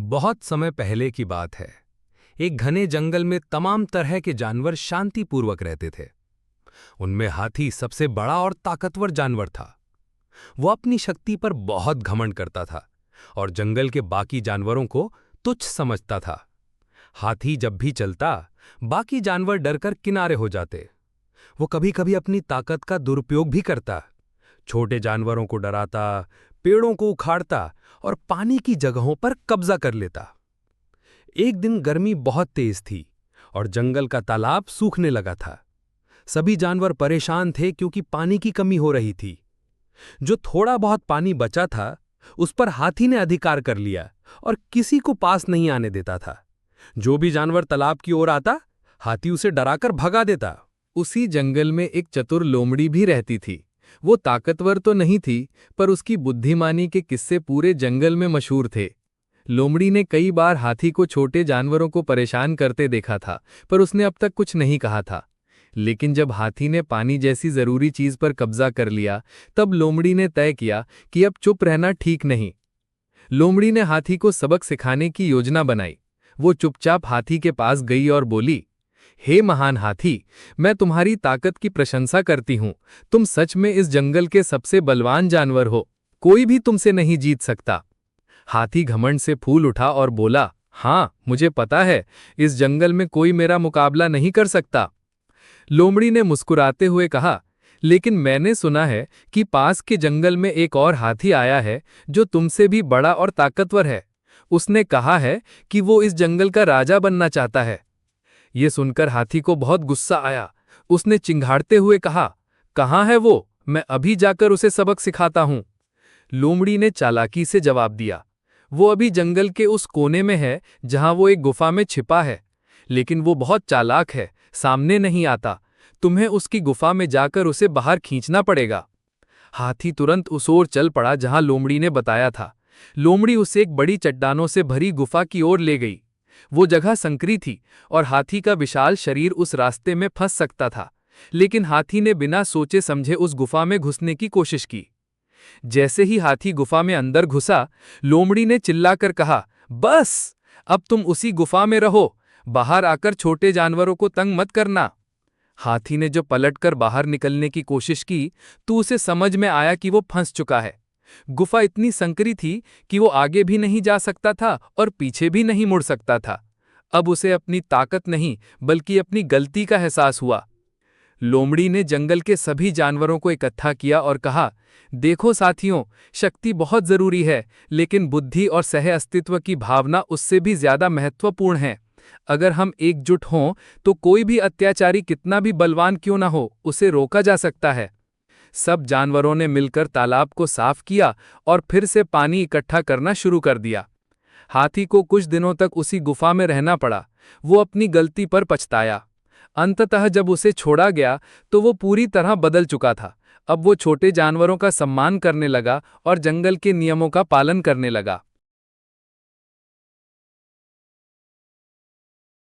बहुत समय पहले की बात है। एक घने जंगल में तमाम तरह के जानवर शांतिपूर्वक रहते थे। उनमें हाथी सबसे बड़ा और ताकतवर जानवर था। वो अपनी शक्ति पर बहुत घमंड करता था और जंगल के बाकी जानवरों को तुच्छ समझता था। हाथी जब भी चलता, बाकी जानवर डरकर किनारे हो जाते। वो कभी-कभी अपनी ताकत का दुरुपयोग भी करता। छोटे जानवरों को डराता, पेड़ों को उखाड़ता और पानी की जगहों पर कब्जा कर लेता। एक दिन गर्मी बहुत तेज थी और जंगल का तालाब सूखने लगा था। सभी जानवर परेशान थे क्योंकि पानी की कमी हो रही थी। जो थोड़ा बहुत पानी बचा था, उस पर हाथी ने अधिकार कर लिया और किसी को पास नहीं आने देता था। जो भी जानवर तालाब की ओर आता, हाथी उसे डराकर भगा देता। उसी जंगल में एक चतुर लोमड़ी भी रहती थी। वो ताकतवर तो नहीं थी, पर उसकी बुद्धिमानी के किस्से पूरे जंगल में मशहूर थे। लोमड़ी ने कई बार हाथी को छोटे जानवरों को परेशान करते देखा था, पर उसने अब तक कुछ नहीं कहा था। लेकिन जब हाथी ने पानी जैसी जरूरी चीज पर कब्जा कर लिया, तब लोमड़ी ने तय किया कि अब चुप रहना ठीक नहीं। लोमड़ी ने हाथी को सबक सिखाने की योजना बनाई। वो चुपचाप हाथी के पास गई और बोली, हे महान हाथी, मैं तुम्हारी ताकत की प्रशंसा करती हूँ। तुम सच में इस जंगल के सबसे बलवान जानवर हो। कोई भी तुमसे नहीं जीत सकता। हाथी घमंड से फूल उठा और बोला, हाँ, मुझे पता है, इस जंगल में कोई मेरा मुकाबला नहीं कर सकता। लोमड़ी ने मुस्कुराते हुए कहा, लेकिन मैंने सुना है कि पास के जंगल में एक और हाथी आया है जो तुमसे भी बड़ा और ताकतवर है। उसने कहा है कि वो इस जंगल का राजा बनना चाहता है। ये सुनकर हाथी को बहुत गुस्सा आया। उसने चिंघाड़ते हुए कहा, कहाँ है वो? मैं अभी जाकर उसे सबक सिखाता हूँ। लोमड़ी ने चालाकी से जवाब दिया, वो अभी जंगल के उस कोने में है जहां वो एक गुफा में छिपा है। लेकिन वो बहुत चालाक है, सामने नहीं आता। तुम्हें उसकी गुफा में जाकर उसे बाहर खींचना पड़ेगा। हाथी तुरंत उस ओर चल पड़ा जहां लोमड़ी ने बताया था। लोमड़ी उसे एक बड़ी चट्टानों से भरी गुफा की ओर ले गई। वो जगह संकरी थी और हाथी का विशाल शरीर उस रास्ते में फंस सकता था। लेकिन हाथी ने बिना सोचे समझे उस गुफा में घुसने की कोशिश की। जैसे ही हाथी गुफा में अंदर घुसा, लोमड़ी ने चिल्लाकर कहा, बस, अब तुम उसी गुफा में रहो। बाहर आकर छोटे जानवरों को तंग मत करना। हाथी ने जो पलटकर बाहर निकलने की कोशिश की, तो उसे समझ में आया कि वो फंस चुका है। गुफा इतनी संकरी थी कि वो आगे भी नहीं जा सकता था और पीछे भी नहीं मुड़ सकता था। अब उसे अपनी ताकत नहीं, बल्कि अपनी गलती का एहसास हुआ। लोमड़ी ने जंगल के सभी जानवरों को इकट्ठा किया और कहा, देखो साथियों, शक्ति बहुत जरूरी है, लेकिन बुद्धि और सह अस्तित्व की भावना उससे भी ज्यादा महत्वपूर्ण है। अगर हम एकजुट हों तो कोई भी अत्याचारी कितना भी बलवान क्यों ना हो, उसे रोका जा सकता है। सब जानवरों ने मिलकर तालाब को साफ किया और फिर से पानी इकट्ठा करना शुरू कर दिया। हाथी को कुछ दिनों तक उसी गुफा में रहना पड़ा। वो अपनी गलती पर पछताया। अंततः जब उसे छोड़ा गया तो वो पूरी तरह बदल चुका था। अब वो छोटे जानवरों का सम्मान करने लगा और जंगल के नियमों का पालन करने लगा।